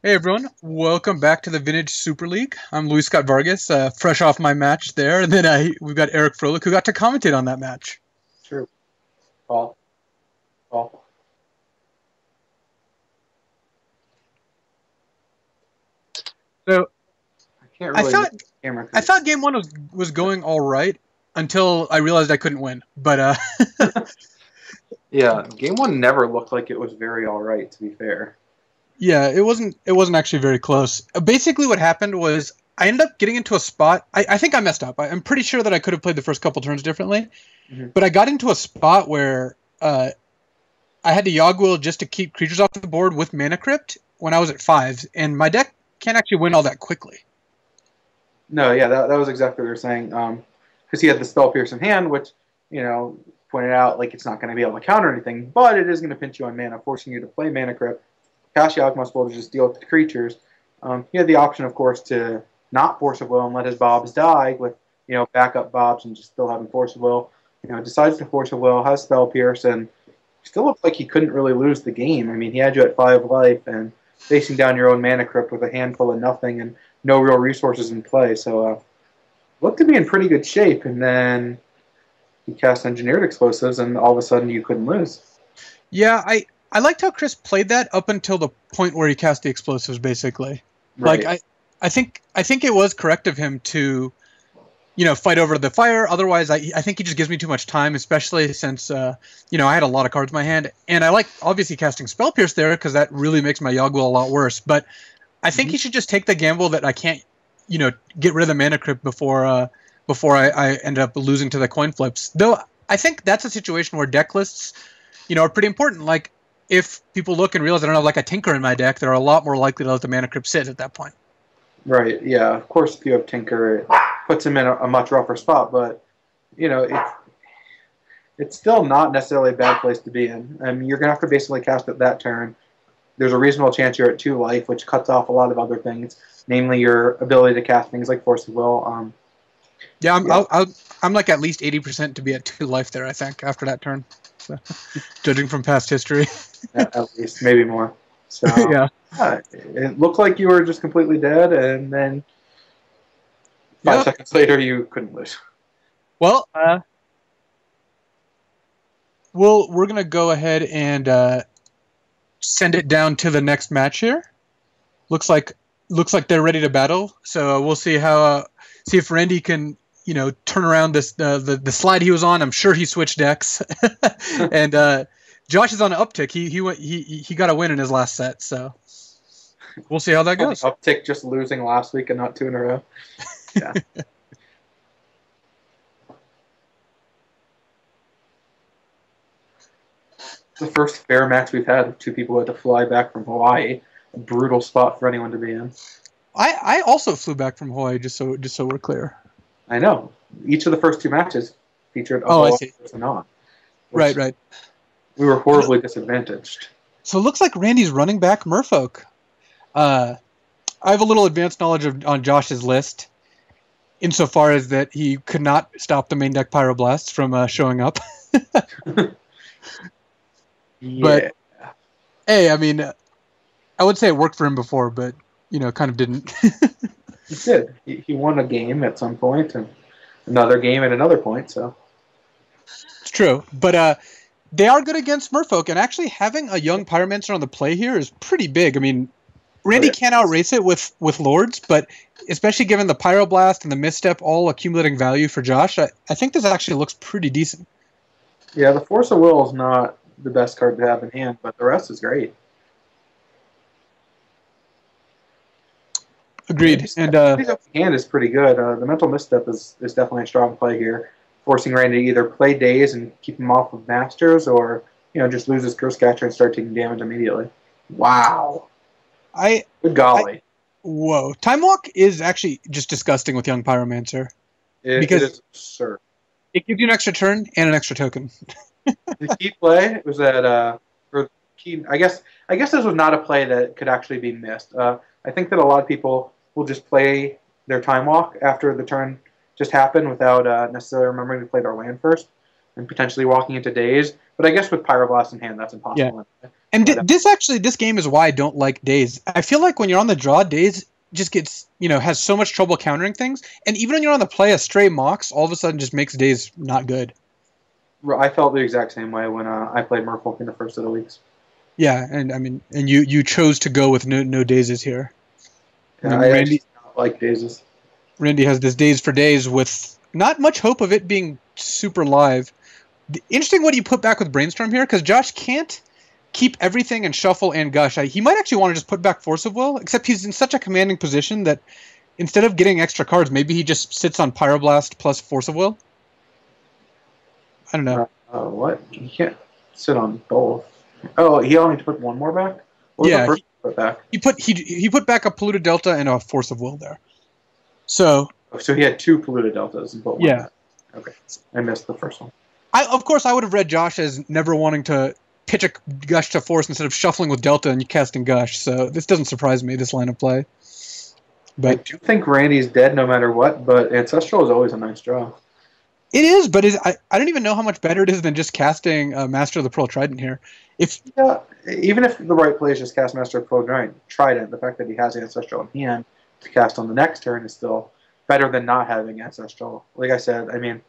Hey everyone, welcome back to the Vintage Super League. I'm Luis Scott Vargas, fresh off my match there, and then we've got Eric Froelich who got to commentate on that match. True. Paul. Paul. So I can't I really move thought the camera I because thought game one was going all right until I realized I couldn't win. But yeah, game one never looked like it was very all right. To be fair. yeah, it wasn't actually very close. Basically, what happened was I ended up getting into a spot. I think I messed up. I'm pretty sure that I could have played the first couple turns differently, hmm but I got into a spot where I had to Yogg-Will just to keep creatures off the board with Mana Crypt when I was at fives, and my deck can't actually win all that quickly. No, yeah, that was exactly what you were saying. Because he had the spell pierce in hand, which pointed out like it's not going to be able to counter anything, but it is going to pinch you on mana, forcing you to play Mana Crypt. Cast Yawgmoth's Will to just deal with the creatures. He had the option, of course, to not Force of Will and let his Bobs die with backup Bobs and just still having Force of Will. Decides to Force of Will, has Spell Pierce, and still looked like he couldn't really lose the game. I mean, he had you at 5 life and facing down your own Mana Crypt with a handful of nothing and no real resources in play. So looked to be in pretty good shape. And then he cast Engineered Explosives, and all of a sudden you couldn't lose. Yeah, I liked how Chris played that up until the point where he cast the explosives. Basically, like Right. I think it was correct of him to fight over the fire. Otherwise, I think he just gives me too much time, especially since I had a lot of cards in my hand, and I like obviously casting Spell Pierce there because that really makes my Yogg-Will a lot worse. But I think Mm-hmm. he should just take the gamble that I can't, get rid of the Mana Crypt before I end up losing to the coin flips. Though I think that's a situation where deck lists, are pretty important. Like if people look and realize I don't have like a Tinker in my deck, they're a lot more likely to let the Mana Crypt sit at that point. Right. Yeah. Of course, if you have Tinker, it puts him in a much rougher spot. But you know, it's still not necessarily a bad place to be in. I mean, you're gonna have to basically cast it that turn. There's a reasonable chance you're at 2 life, which cuts off a lot of other things, namely your ability to cast things like Force of Will. Yeah, I'm Yeah, I'm like at least 80% to be at 2 life there. I think after that turn, so, judging from past history. at least maybe more. So Yeah. it looked like you were just completely dead, and then five Yep. seconds later you couldn't lose. Well, we're gonna go ahead and send it down to the next match here. Looks like looks like they're ready to battle. So we'll see if Randy can turn around the slide he was on. I'm sure he switched decks, and Josh is on an uptick. He got a win in his last set. So we'll see how that On the goes. uptick, just losing last week and not two in a row. Yeah. The first fair match we've had. Two people who had to fly back from Hawaii. A brutal spot for anyone to be in. I also flew back from Hawaii just so we're clear. I know. Each of the first two matches featured a Oh, I Hawaii see. person on, Right, which right. we were horribly disadvantaged. So it looks like Randy's running back Merfolk. Uh, I have a little advanced knowledge on Josh's list, insofar as that he could not stop the main deck Pyroblasts from showing up. But Yeah, hey, I mean, I would say it worked for him before, but kind of didn't. he did. He won a game at some point and another game at another point. So It's true, but they are good against Merfolk, and actually having a young Pyromancer on the play here is pretty big. I mean, oh Randy yeah, can't outrace it with Lords, but especially given the Pyroblast and the Misstep all accumulating value for Josh, I think this actually looks pretty decent. yeah. The Force of Will is not the best card to have in hand, but the rest is great. Agreed. And Randy's open hand is pretty good. The Mental Misstep is definitely a strong play here, forcing Randy to either play Daze and keep him off of Masters, or just lose his Curse Catcher and start taking damage immediately. Wow, I, good I, golly, whoa, Time Walk is actually just disgusting with young Pyromancer it because is absurd. it gives you an extra turn and an extra token. The key play was that for key. I guess this was not a play that could actually be missed. I think that a lot of people will just play their time walk after the turn just happened without necessarily remembering to play their land first. and potentially walking into days. But I guess with Pyroblast in hand, that's impossible. Yeah. And this game is why I don't like days. I feel like when you're on the draw, days just gets, has so much trouble countering things. And even when you're on the play, a stray Mox all of a sudden just makes days not good. I felt the exact same way when I played Merfolk in the first of the weeks. Yeah, and I mean, and you chose to go with no dazes here. Yeah, I Randy not like dazes. Randy has this daze for days with not much hope of it being super live. Interesting what you put back with Brainstorm here, because Josh can't keep everything and shuffle and gush. He might actually want to just put back Force of Will, except he's in such a commanding position that instead of getting extra cards, maybe he just sits on Pyroblast plus Force of Will. I don't know. What? He can't sit on both. Oh, he only put one more back? What was the first put back? He put back a Polluted Delta and a Force of Will there. So he had two Polluted Deltas and put one back. Okay. I missed the first one. Of course, I would have read Josh as never wanting to pitch a Gush to Force instead of shuffling with Delta and casting Gush. So this doesn't surprise me, this line of play. But I do think Randy's dead no matter what, but Ancestral is always a nice draw. It is, but I don't even know how much better it is than just casting Master of the Pearl Trident here. Even if the right play is just cast Master of the Pearl Trident, the fact that he has Ancestral in hand to cast on the next turn is still better than not having Ancestral. Like I said, I mean,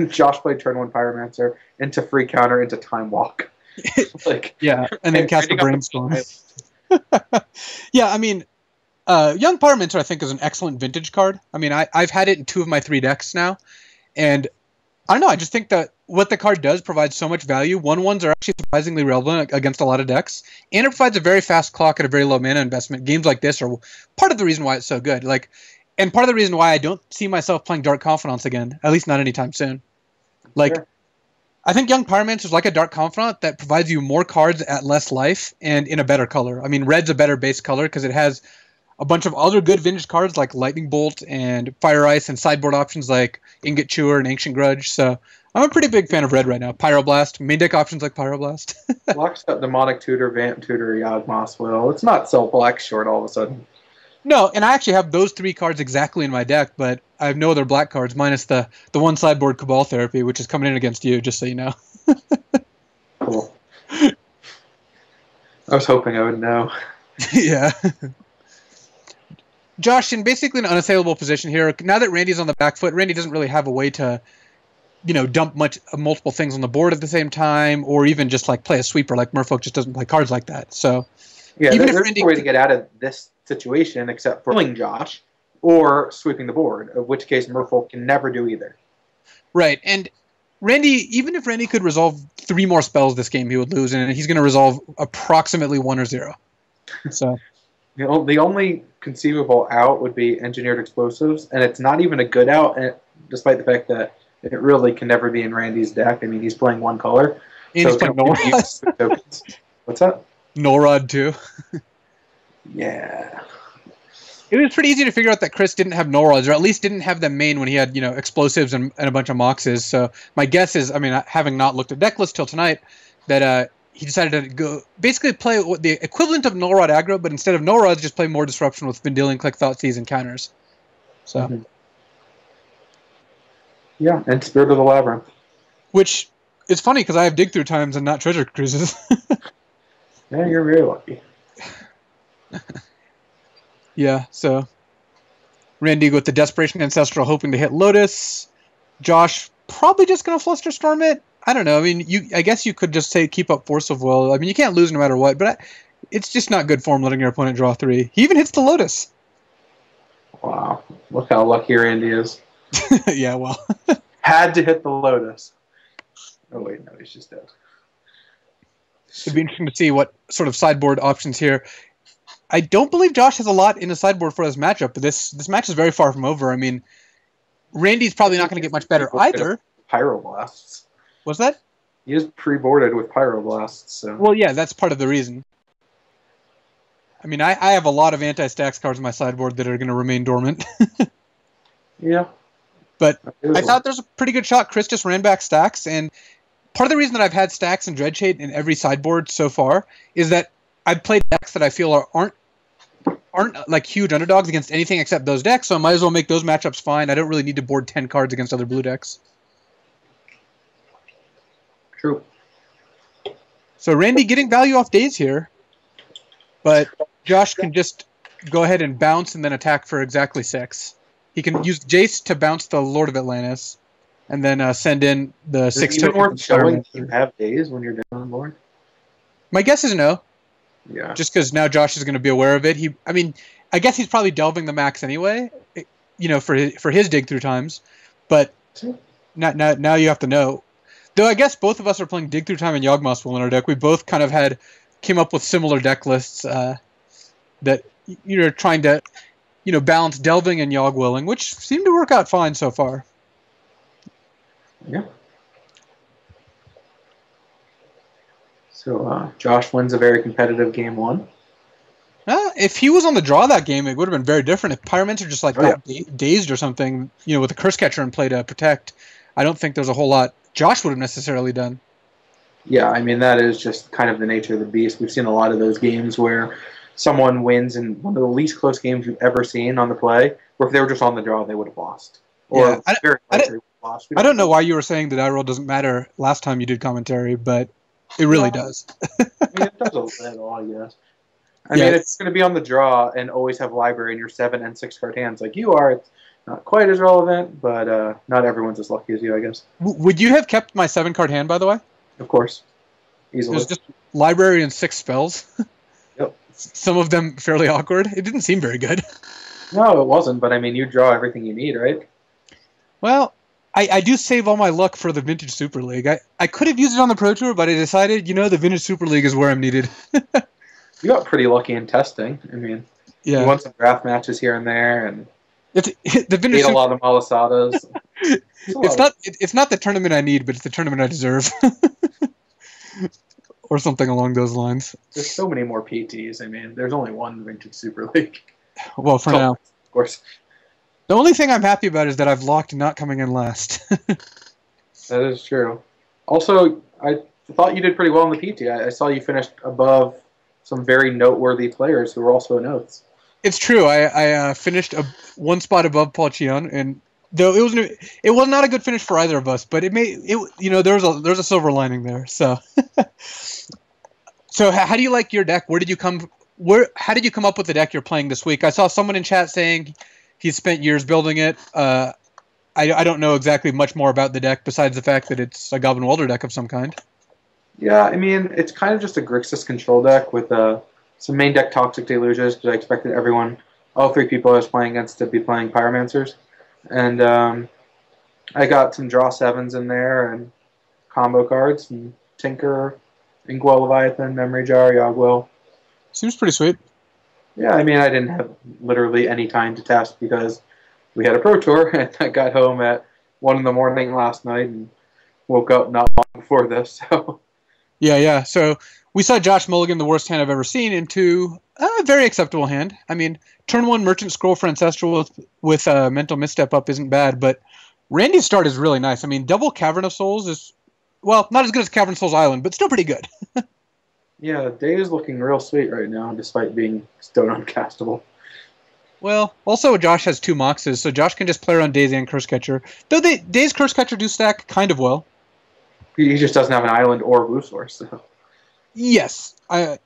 Josh played turn 1 Pyromancer into free counter into Time Walk. And then cast the Brainstorm. Yeah, I mean, Young Pyromancer I think is an excellent vintage card. I mean, I've had it in 2 of my 3 decks now, and I don't know, I just think that what the card does provides so much value. 1/1s are actually surprisingly relevant against a lot of decks, and it provides a very fast clock at a very low mana investment. Games like this are part of the reason why it's so good. And part of the reason why I don't see myself playing Dark Confidants again, at least not anytime soon. Sure. I think Young Pyromancer is like a Dark Confidant that provides you more cards at less life and in a better color. I mean, red's a better base color because it has a bunch of other good vintage cards like Lightning Bolt and Fire Ice and sideboard options like Ingot Chewer and Ancient Grudge. So I'm a pretty big fan of red right now. Pyroblast, main deck options like Pyroblast. Black's got Demonic Tutor, Vamp Tutor, Yawgmoth's Will. It's not so black short all of a sudden. No, and I actually have those 3 cards exactly in my deck, but I have no other black cards minus the one sideboard Cabal Therapy, which is coming in against you, just so you know. Cool. I was hoping I would know. Yeah. Josh, in basically an unassailable position here, now that Randy's on the back foot, Randy doesn't really have a way to, dump multiple things on the board at the same time, or even just play a sweeper. Like Merfolk just doesn't play cards like that. So yeah, even if Randy, no way to get out of this situation except for killing Josh or sweeping the board, of which case Merfolk can never do either. Right, and Randy, even if Randy could resolve 3 more spells this game, he would lose, and he's going to resolve approximately 1 or 0. So the only conceivable out would be Engineered Explosives, and it's not even a good out, despite the fact that it really can never be in Randy's deck. I mean, he's playing 1 color. And he's playing Norad. What's that? Norad, too. Yeah. It was pretty easy to figure out that Chris didn't have Norods, or at least didn't have them main when he had, explosives and a bunch of Moxes. So my guess is, I mean, having not looked at deck list till tonight, that he decided to go basically play the equivalent of Norod aggro, but instead of Norods, just play more Disruption with Vendilion Click, Thoughtseize, and counters. So. Mm-hmm. Yeah, and Spirit of the Labyrinth. Which is funny because I have Dig Through Times and not Treasure Cruises. Yeah, you're very lucky. Yeah, so Randy with the Desperation Ancestral hoping to hit Lotus. Josh probably just going to Flusterstorm it. I don't know. I mean, I guess you could just say keep up Force of Will. I mean, you can't lose no matter what, but it's just not good form letting your opponent draw 3. He even hits the Lotus. Wow. Look how lucky Randy is. Yeah, well. Had to hit the Lotus. Oh, wait, no, he's just dead. It'd be interesting to see what sort of sideboard options here. I don't believe Josh has a lot in the sideboard for this matchup, but this match is very far from over. I mean, Randy's probably not going to get much better either. Pyroblasts. What's that? He is pre-boarded with Pyroblasts. So. Well, yeah, that's part of the reason. I mean, I have a lot of anti-stacks cards in my sideboard that are going to remain dormant. Yeah. But I thought there's a pretty good shot. Chris just ran back stacks, and part of the reason that I've had stacks and Dreadshade in every sideboard so far is that I've played decks that I feel aren't like huge underdogs against anything except those decks, so I might as well make those matchups fine. I don't really need to board 10 cards against other blue decks. True. So Randy getting value off days here, but Josh can just go ahead and bounce and then attack for exactly 6. He can use Jace to bounce the Lord of Atlantis, and then send in the 6 Is it even token. worth showing you have days when you're down on board? My guess is no. Yeah. Just because now Josh is going to be aware of it. I guess he's probably delving the max anyway, for his dig through times. But now you have to know. Though I guess both of us are playing dig through time and Yawgmoth in our deck. We both kind of came up with similar deck lists that you're trying to balance delving and Yawg willing, which seem to work out fine so far. Yeah. So Josh wins a very competitive game 1. If he was on the draw that game, it would have been very different. If Pyromancer just got dazed or something, with a Curse Catcher in play to protect, I don't think there's a whole lot Josh would have necessarily done. Yeah, that is just kind of the nature of the beast. We've seen a lot of those games where someone wins in one of the least close games you've ever seen on the play, where if they were just on the draw, they would have lost. Or very likely lost. I don't know why you were saying that die roll doesn't matter last time you did commentary, but it really does. It does a little, I guess. It's going to be on the draw and always have library in your 7 and 6 card hands like you are. It's not quite as relevant, but not everyone's as lucky as you, I guess. Would you have kept my 7 card hand, by the way? Of course. Easily. It was just library and 6 spells. Yep. Some of them fairly awkward. It didn't seem very good. No, it wasn't, but you draw everything you need, right? Well, I do save all my luck for the Vintage Super League. I could have used it on the Pro Tour, but I decided, the Vintage Super League is where I'm needed. You got pretty lucky in testing. You won some draft matches here and there, and the Vintage a lot of malasadas. It's not the tournament I need, but it's the tournament I deserve. Or something along those lines. There's so many more PTs. There's only one Vintage Super League. Well, for now. Of course. The only thing I'm happy about is that I've locked not coming in last. That is true. Also, I thought you did pretty well in the PT. I saw you finished above some very noteworthy players who were also in oaths. It's true. I finished one spot above Paul Chion, and though it was not a good finish for either of us, but there's a silver lining there. So, how do you like your deck? How did you come up with the deck you're playing this week? I saw someone in chat saying he's spent years building it. I don't know exactly much more about the deck besides the fact that it's a Goblin Welder deck of some kind. Yeah, it's kind of just a Grixis control deck with some main deck Toxic Deluges, because I expected all 3 people I was playing against to be playing Pyromancers. And I got some draw 7s in there and combo cards, and Tinker, Inkwell Leviathan, Memory Jar, Yawgwill. Seems pretty sweet. Yeah, I didn't have literally any time to test because we had a Pro Tour, and I got home at 1 in the morning last night and woke up not long before this. So. Yeah. So we saw Josh mulligan the worst hand I've ever seen into a very acceptable hand. Turn 1 Merchant Scroll for Ancestral with Mental Misstep up isn't bad, but Randy's start is really nice. Double Cavern of Souls is, well, not as good as Cavern of Souls Island, but still pretty good. Yeah, Day is looking real sweet right now, despite being stone uncastable. Well, also Josh has 2 Moxes, so Josh can just play around Days and Curse Catcher. Though Days Curse Catcher do stack kind of well. He just doesn't have an island or a blue source. So. Yes. I'm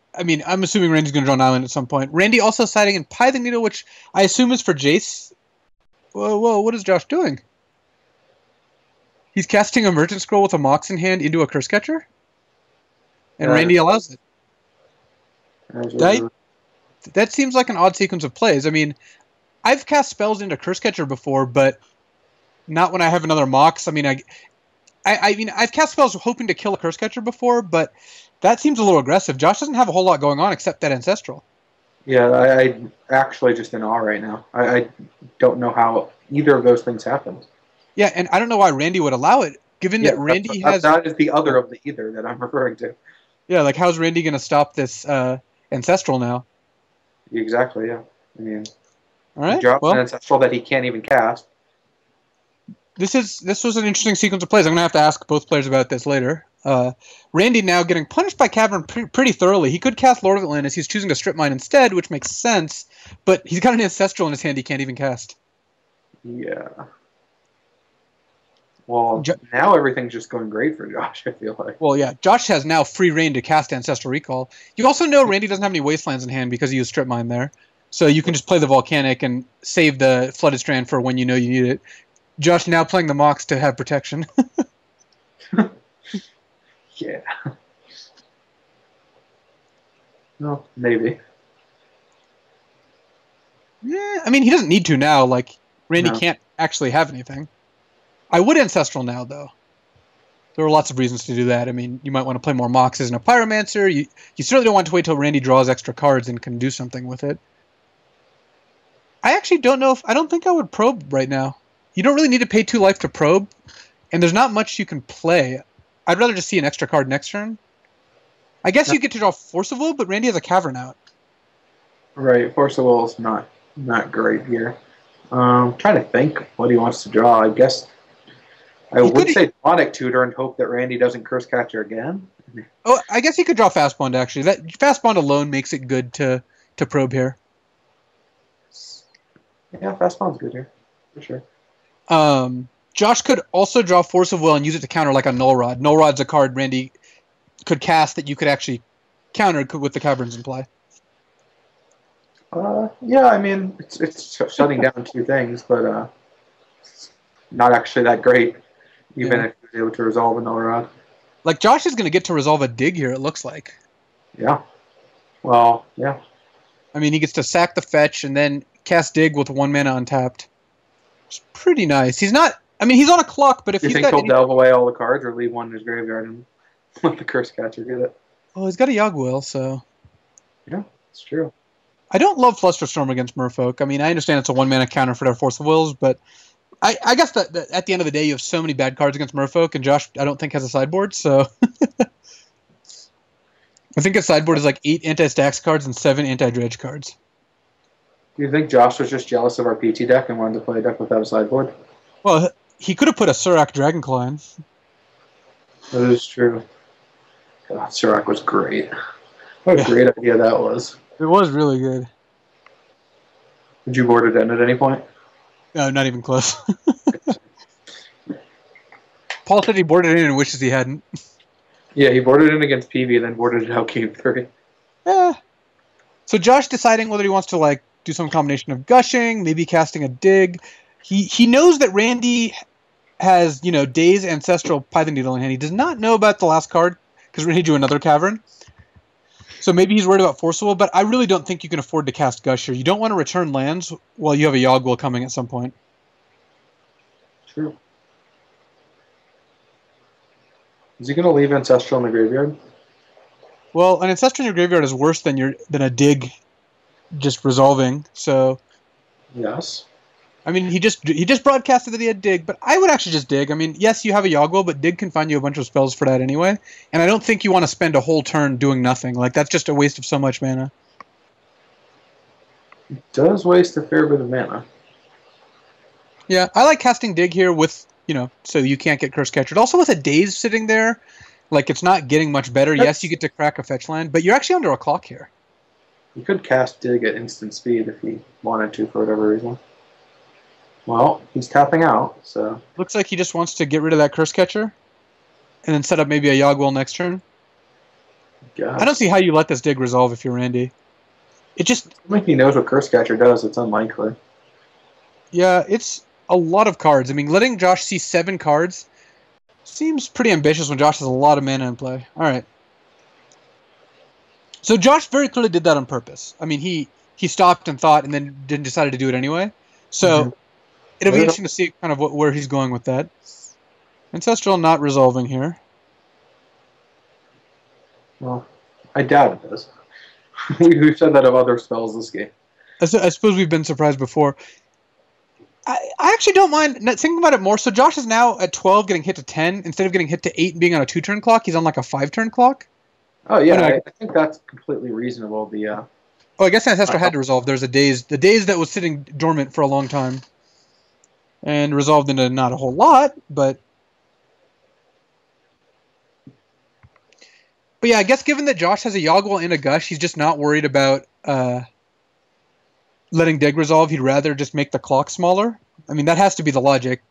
assuming Randy's going to draw an island at some point. Randy also siding in Pithing Needle, which I assume is for Jace. Whoa, what is Josh doing? He's casting a Merchant Scroll with a Mox in hand into a Curse Catcher? And Randy allows it. That seems like an odd sequence of plays. I've cast spells into Curse Catcher before, but not when I have another Mox. I've cast spells hoping to kill a Curse Catcher before, but that seems a little aggressive. Josh doesn't have a whole lot going on except that Ancestral. Yeah, I actually just in awe right now. I don't know how either of those things happened. Yeah, and I don't know why Randy would allow it, given that Randy has... That is the other of the either that I'm referring to. Yeah, how's Randy going to stop this Ancestral now? Exactly, yeah. All right, he drops an Ancestral that he can't even cast. This was an interesting sequence of plays. I'm going to have to ask both players about this later. Randy now getting punished by Cavern pretty thoroughly. He could cast Lord of Atlantis. He's choosing to Strip Mine instead, which makes sense. But he's got an Ancestral in his hand he can't even cast. Yeah. Well, now everything's just going great for Josh, I feel like. Well, yeah, Josh has now free reign to cast Ancestral Recall. You also know Randy doesn't have any Wastelands in hand because he used Strip Mine there. So you can just play the Volcanic and save the Flooded Strand for when you know you need it. Josh now playing the Mox to have protection. Yeah. No, maybe. Yeah, I mean, he doesn't need to now. Like, Randy can't actually have anything. I would Ancestral now, though. There are lots of reasons to do that. I mean, you might want to play more Moxes and a Pyromancer. You certainly don't want to wait till Randy draws extra cards and can do something with it. I actually don't know if... I don't think I would probe right now. You don't really need to pay 2 life to probe, and there's not much you can play. I'd rather just see an extra card next turn. I guess you get to draw Force of Will, but Randy has a Cavern out. Right, Force of Will is not great here. Trying to think what he wants to draw. I guess I would say Demonic Tutor and hope that Randy doesn't Curse Catcher again. Oh, I guess he could draw Fast Bond, actually. That Fast Bond alone makes it good to probe here. Yeah, Fast Bond's good here, for sure. Josh could also draw Force of Will and use it to counter like a Null Rod. Null Rod's a card Randy could cast that you could actually counter with the Caverns in play. Yeah, I mean, it's shutting down 2 things, but not actually that great, even if you're able to resolve a Null Rod. Like, Josh is going to get to resolve a Dig here, it looks like. Yeah. Well, yeah. I mean, he gets to sack the fetch and then cast Dig with 1 mana untapped. It's pretty nice. He's not... I mean, he's on a clock, but if he's got... You think he'll delve away all the cards or leave one in his graveyard and let the Curse Catcher get it? Well, he's got a Yogg-Will, so... Yeah, it's true. I don't love Flusterstorm against Merfolk. I mean, I understand it's a 1 mana counter for their Force of Wills, but I guess that at the end of the day, you have so many bad cards against Merfolk, and Josh, I don't think, has a sideboard, so... I think his sideboard is like 8 anti-stacks cards and 7 anti-dredge cards. Do you think Josh was just jealous of our PT deck and wanted to play a deck without a sideboard? Well, he could have put a Surak Dragonclaw in. That is true. God, Surak was great. What a great idea that was. It was really good. Did you board it in at any point? No, not even close. Paul said he boarded it in and wishes he hadn't. Yeah, he boarded in against PV and then boarded it out game 3. Yeah. So Josh deciding whether he wants to like do some combination of Gushing, maybe casting a Dig. He knows that Randy has, Daze, Ancestral, Python Needle in hand. He does not know about the last card because Randy drew another Cavern. So maybe he's worried about Force of Will, but I really don't think you can afford to cast Gusher. You don't want to return lands while you have a Yogg-Will coming at some point. True. Is he going to leave Ancestral in the graveyard? Well, an Ancestral in your graveyard is worse than a Dig just resolving, so... Yes. I mean, he just broadcasted that he had Dig, but I would actually just Dig. I mean, yes, you have a Yogg-Will, but Dig can find you a bunch of spells for that anyway, and I don't think you want to spend a whole turn doing nothing. Like, that's just a waste of so much mana. It does waste a fair bit of mana. Yeah, I like casting Dig here with... so you can't get Curse Catchered. Also with a Daze sitting there, like it's not getting much better. Yes, you get to crack a fetch land, but you're actually under a clock here. You could cast Dig at instant speed if he wanted to for whatever reason. Well, he's tapping out, so... Looks like he just wants to get rid of that Curse Catcher and then set up maybe a Yogg-Will next turn. I don't see how you let this Dig resolve if you're Randy. It just... I think he knows what Curse Catcher does. It's unlikely. Yeah, it's... a lot of cards. I mean, letting Josh see 7 cards seems pretty ambitious when Josh has a lot of mana in play. All right. So Josh very clearly did that on purpose. I mean, he stopped and thought and then didn't decide to do it anyway. So it'll be interesting to see kind of where he's going with that. Ancestral not resolving here. Well, I doubt it does. We've said that of other spells this game. I suppose we've been surprised before. I actually don't mind thinking about it more. So Josh is now at 12 getting hit to 10. Instead of getting hit to 8 and being on a 2-turn clock, he's on like a 5-turn clock. Oh, yeah. I think that's completely reasonable. Oh, I guess Ancestral had to resolve. There's a Daze. The Daze that was sitting dormant for a long time. And resolved into not a whole lot, but... But yeah, I guess given that Josh has a Yogg-Will and a Gush, he's just not worried about... letting Dig resolve, he'd rather just make the clock smaller. I mean, that has to be the logic.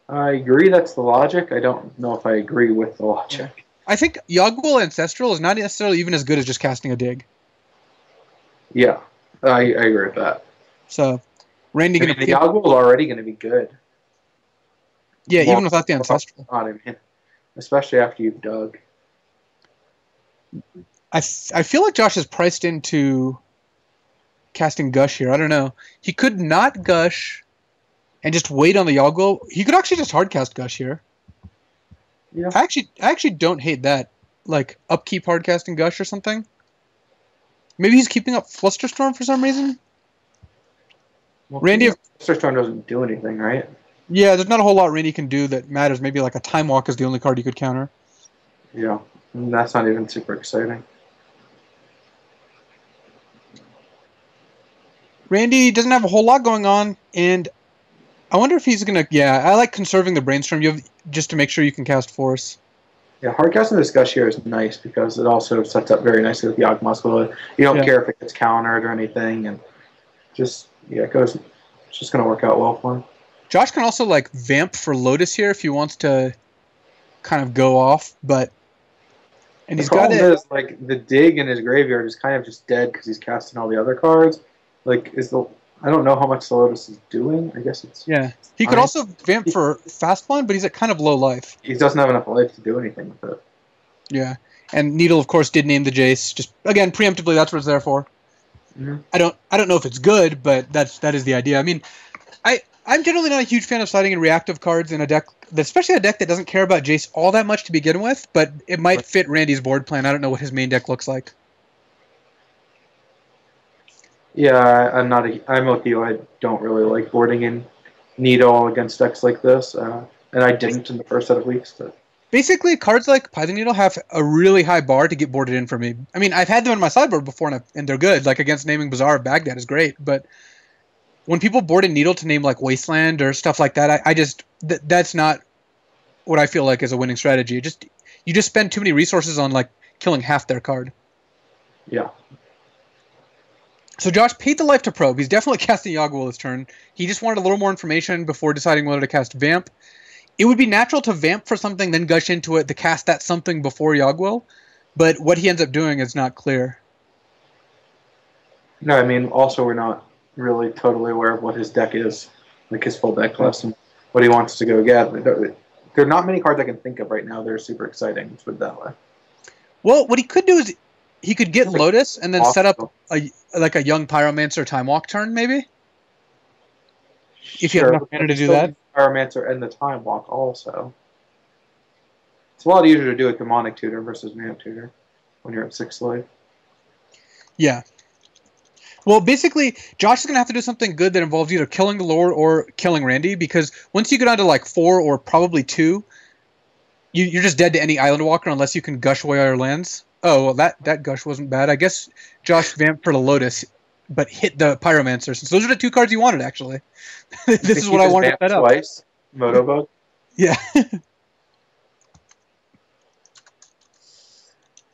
I agree that's the logic. I don't know if I agree with the logic. I think Yogg-Will Ancestral is not necessarily even as good as just casting a dig. Yeah, I agree with that. So, Randy I going mean, to... the Yogg-Will is already going to be good. Yeah, Well, even without the Ancestral. I mean, especially after you've dug. I feel like Josh is priced into casting Gush here. I don't know. He could not Gush and just wait on the Yogg-Will. He could actually just hardcast Gush here. Yeah. I actually don't hate that. Like, upkeep hardcasting Gush or something. Maybe he's keeping up Flusterstorm for some reason. Well, Randy... Flusterstorm doesn't do anything, right? Yeah, there's not a whole lot Randy can do that matters. Maybe like a Time Walk is the only card you could counter. Yeah, and that's not even super exciting. Randy doesn't have a whole lot going on, and I wonder if he's gonna... Yeah, I like conserving the Brainstorm you have just to make sure you can cast Force. Yeah, hardcasting this Gush here is nice because it also sets up very nicely with Yawgmoth. You don't care if it gets countered or anything, and just it's just gonna work out well for him. Josh can also like vamp for Lotus here if he wants to kind of go off, but The problem is like the dig in his graveyard is kind of just dead because he's casting all the other cards. Like I don't know how much the Lotus is doing. I guess it's He could also vamp for Fast One, but he's at kind of low life. He doesn't have enough life to do anything with it. Yeah, and Needle of course did name the Jace. Just again preemptively, that's what it's there for. Mm-hmm. I don't know if it's good, but that is the idea. I mean, I'm generally not a huge fan of sliding in reactive cards in a deck, especially a deck that doesn't care about Jace all that much to begin with, but it might fit Randy's board plan. I don't know what his main deck looks like. Yeah, I'm with you. I don't really like boarding in Needle against decks like this, and I didn't in the first set of weeks. But basically, cards like Python Needle have a really high bar to get boarded in for me. I mean, I've had them in my sideboard before, and they're good. Like against Naming Bazaar of Baghdad is great, but when people board in Needle to name like Wasteland or stuff like that, I just that's not what I feel like is a winning strategy. You just spend too many resources on like killing half their card. Yeah. So Josh paid the life to probe. He's definitely casting Yogg-Will this turn. He just wanted a little more information before deciding whether to cast Vamp. It would be natural to Vamp for something, then gush into it to cast that something before Yogg-Will, but what he ends up doing is not clear. No, I mean, also we're not really totally aware of what his deck is, like his full deck list, and what he wants to go get. There are not many cards I can think of right now that are super exciting. Let's put it that way. Well, what he could do is he could get Lotus and then set up a young Pyromancer Time Walk turn, maybe? If you have enough mana to do that. Pyromancer and the Time Walk also. It's a lot easier to do a Demonic Tutor versus Mana Tutor when you're at 6 life. Yeah. Well, basically, Josh is going to have to do something good that involves either killing the Lord or killing Randy, because once you get down to like 4 or probably 2, you're just dead to any Island Walker unless you can gush away our lands. Oh, well, that gush wasn't bad. I guess Josh vamped for the Lotus, but hit the Pyromancer. Since those are the 2 cards you wanted, actually. This is what I wanted to set up. Twice? Motobug? Yeah.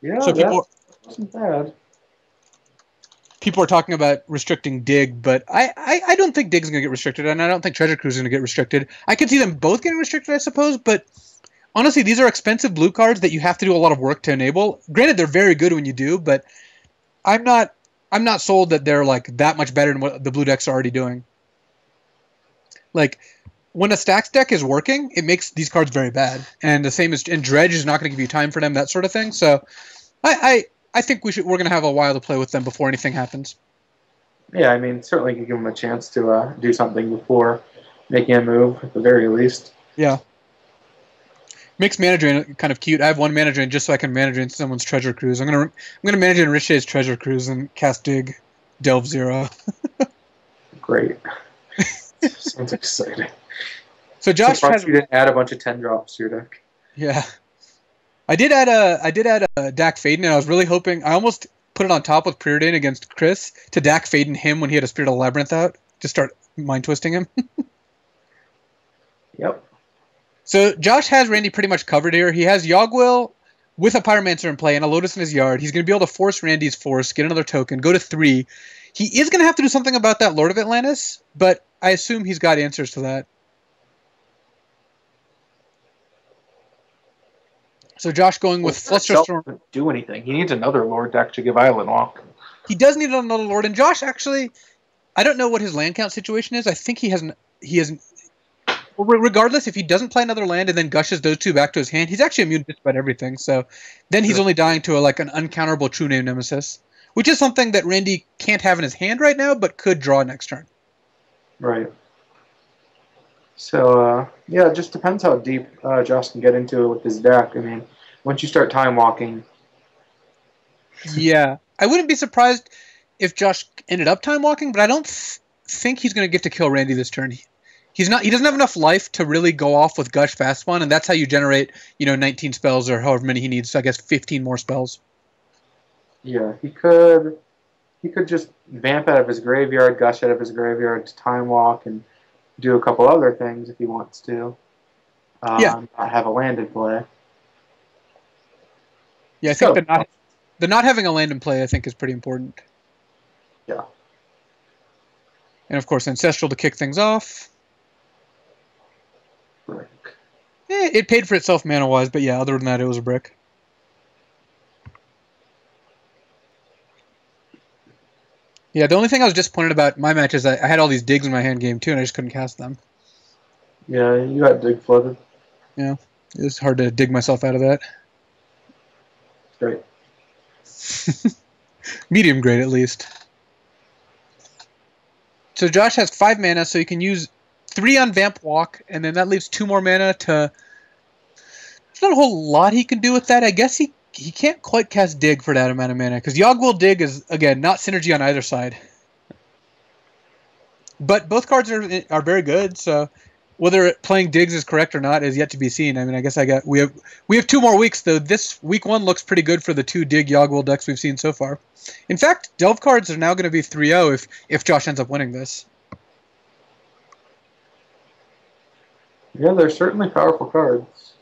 Yeah, so that wasn't bad. People are talking about restricting Dig, but I don't think Dig's going to get restricted, and I don't think Treasure Cruise is going to get restricted. I could see them both getting restricted, I suppose, but honestly, these are expensive blue cards that you have to do a lot of work to enable. Granted, they're very good when you do, but I'm not sold that they're like that much better than what the blue decks are already doing. Like, when a stacks deck is working, it makes these cards very bad. And the same as and Dredge is not going to give you time for them, that sort of thing. So I think we're going to have a while to play with them before anything happens. Yeah, I mean, certainly you can give them a chance to do something before making a move, at the very least. Yeah. Makes mana drain kind of cute. I have 1 mana drain just so I can mana drain someone's Treasure Cruise. I'm gonna mana drain Richet's Treasure Cruise and cast Dig, Delve 0. Great. Sounds exciting. So Josh has... You didn't add a bunch of 10 drops to your deck. Yeah. I did add a Dak Faden, and I was really hoping... I almost put it on top with Preordain against Chris to Dak Faden him when he had a Spirit of the Labyrinth out. Just start mind twisting him. Yep. So Josh has Randy pretty much covered here. He has Yogg-Will with a Pyromancer in play and a Lotus in his yard. He's going to be able to force Randy's Force, get another token, go to 3. He is going to have to do something about that Lord of Atlantis, but I assume he's got answers to that. So Josh going with Flusterstorm. Doesn't do anything. He needs another Lord deck to give Island Walk. He does need another Lord, and Josh actually, I don't know what his land count situation is. I think he hasn't. Regardless, if he doesn't play another land and then gushes those two back to his hand, he's actually immune to just about everything. So then he's only dying to an uncounterable True Name Nemesis, which is something that Randy can't have in his hand right now, but could draw next turn. Right. So, yeah, it just depends how deep Josh can get into it with his deck. I mean, once you start time walking. Yeah. I wouldn't be surprised if Josh ended up time walking, but I don't think he's going to get to kill Randy this turn. He doesn't have enough life to really go off with Gush Fast Spawn, and that's how you generate, 19 spells or however many he needs. So I guess 15 more spells. Yeah, he could just vamp out of his graveyard, gush out of his graveyard to time walk, and do a couple other things if he wants to. Not have a land in play. Yeah, I think the not having a land in play, I think, is pretty important. Yeah. And of course, Ancestral to kick things off. Brick. It paid for itself mana-wise, but yeah, other than that, it was a brick. Yeah, the only thing I was disappointed about my match is I had all these digs in my hand game too, and I just couldn't cast them. Yeah, you got dig flooded. Yeah, it was hard to dig myself out of that. Great. Medium grade, at least. So Josh has 5 mana, so you can use 3 on Vamp Walk, and then that leaves 2 more mana to... There's not a whole lot he can do with that. I guess he can't quite cast Dig for that amount of mana, because Yogg-Will Dig is, again, not synergy on either side. But both cards are very good, so whether playing Digs is correct or not is yet to be seen. I mean, I guess we have 2 more weeks, though. This week 1 looks pretty good for the 2 Dig Yogg-Will decks we've seen so far. In fact, Delve cards are now going to be 3-0 if Josh ends up winning this. Yeah, they're certainly powerful cards.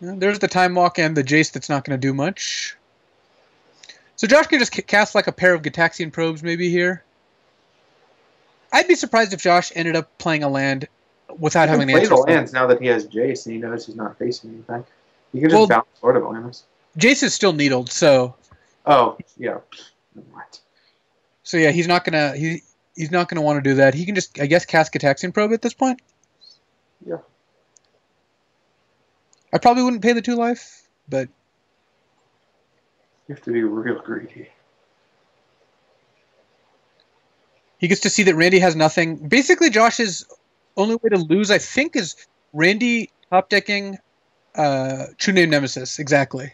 Yeah, there's the Time Walk and the Jace that's not going to do much. So Josh can just cast like a pair of Gitaxian Probes maybe here. I'd be surprised if Josh ended up playing a land without having the answer. He can play the lands now that he has Jace and he knows he's not facing anything. You can just bounce Sword of Atlantis. Jace is still needled, so... Oh, yeah. What? So yeah, he's not gonna want to do that. He can just, I guess, cast Gitaxian Probe at this point. Yeah. I probably wouldn't pay the 2 life, but... You have to be real greedy. He gets to see that Randy has nothing. Basically, Josh's only way to lose, I think, is Randy top-decking True Name Nemesis. Exactly.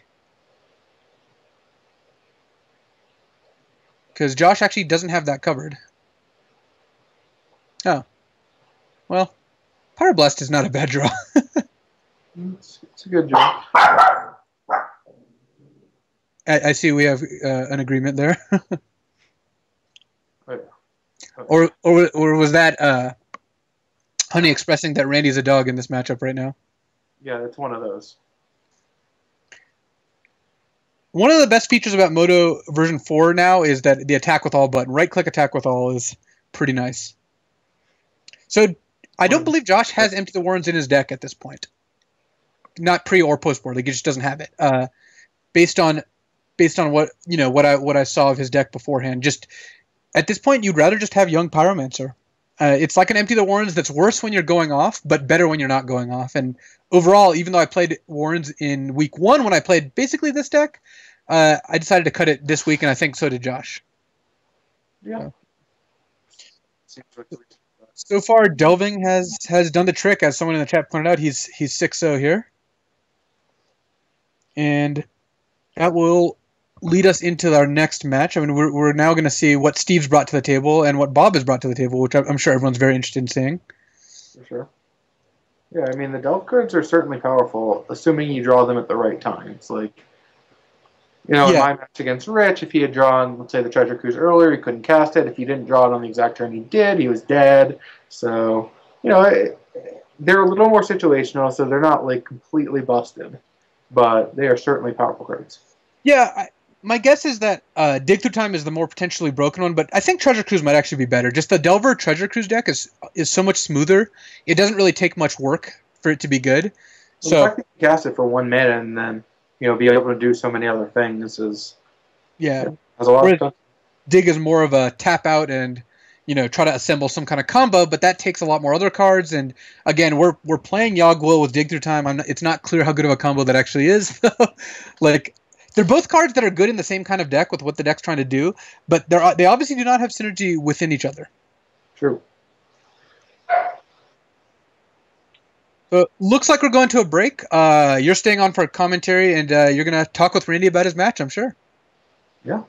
Because Josh actually doesn't have that covered. Oh. Well, Pyroblast is not a bad draw. It's a good draw. I see we have an agreement there. Oh, yeah. Okay. Or was that Honey expressing that Randy's a dog in this matchup right now? Yeah, it's one of those. One of the best features about Moto version 4 now is that the attack with all button, right-click attack with all, is pretty nice. So I don't believe Josh has Empty the Warrens in his deck at this point. Not pre or post board, like he just doesn't have it. Based on what what I saw of his deck beforehand, just at this point you'd rather just have Young Pyromancer. It's like an Empty the Warrens that's worse when you're going off, but better when you're not going off. And overall, even though I played Warrens in week 1 when I played basically this deck, I decided to cut it this week, and I think so did Josh. Yeah. So far, Delving has done the trick, as someone in the chat pointed out. He's 6-0 here. And that will lead us into our next match. I mean, we're now going to see what Steve's brought to the table and what Bob has brought to the table, which I'm sure everyone's very interested in seeing. For sure. Yeah, I mean, the Delve cards are certainly powerful, assuming you draw them at the right time. It's like, in my match against Rich, if he had drawn, let's say, the Treasure Cruise earlier, he couldn't cast it. If he didn't draw it on the exact turn he did, he was dead. So, they're a little more situational, so they're not, like, completely busted. But they are certainly powerful cards. Yeah, my guess is that Dig Through Time is the more potentially broken one, but I think Treasure Cruise might actually be better. Just the Delver Treasure Cruise deck is so much smoother. It doesn't really take much work for it to be good. Well, the So fact that you cast it for 1 minute and then be able to do so many other things yeah, has a lot of whereas potential. Dig is more of a tap out and try to assemble some kind of combo, but that takes a lot more other cards. And again, we're playing Yogg-Will with Dig Through Time. It's not clear how good of a combo that actually is. Like they're both cards that are good in the same kind of deck with what the deck's trying to do, but they obviously do not have synergy within each other. True. So looks like we're going to a break. You're staying on for commentary, and you're gonna talk with Randy about his match, I'm sure. Yeah.